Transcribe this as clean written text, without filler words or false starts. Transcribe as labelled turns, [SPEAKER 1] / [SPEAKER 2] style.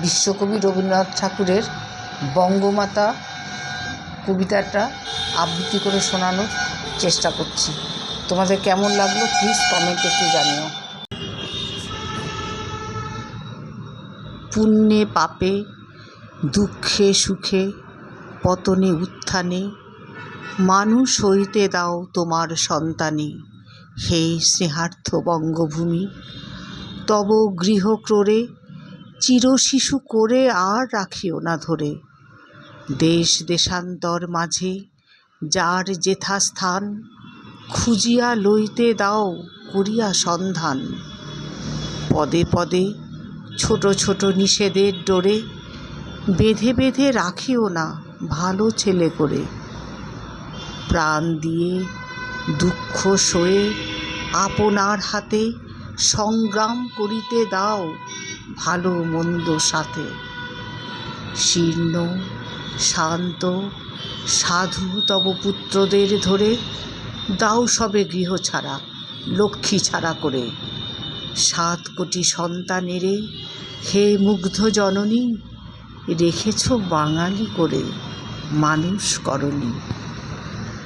[SPEAKER 1] বিশ্বকবি রবীন্দ্রনাথ ঠাকুরের বঙ্গমাতা কবিতাটা আবৃত্তি করে শোনানোর চেষ্টা করছি। তোমাদের কেমন লাগলো প্লিজ কমেন্টে একটু জানিও। পুণ্যে পাপে, দুঃখে সুখে, পতনে উত্থানে মানুষ হইতে দাও তোমার সন্তানে। হে স্নেহার্থ বঙ্গভূমি, তব গৃহক্রোড়ে চিরশিশু করে আর রাখিও না ধরে। দেশ দেশান্তর মাঝে যার যেথা স্থান, খুঁজিয়া লইতে দাও করিয়া সন্ধান। পদে পদে ছোট ছোট নিষেধের ডোরে বেঁধে বেঁধে রাখিও না ভালো ছেলে করে। প্রাণ দিয়ে দুঃখ সয়ে আপনার হাতে সংগ্রাম করিতে দাও ভালো মন্দ সাথে। শীর্ণ শান্ত সাধু তব পুত্রদের ধরে দাও সবে গৃহ ছাড়া লক্ষ্মী ছাড়া করে। 7 কোটি সন্তানেরে হে মুগ্ধ জননী, রেখেছ বাঙালি করে মানুষ করনি।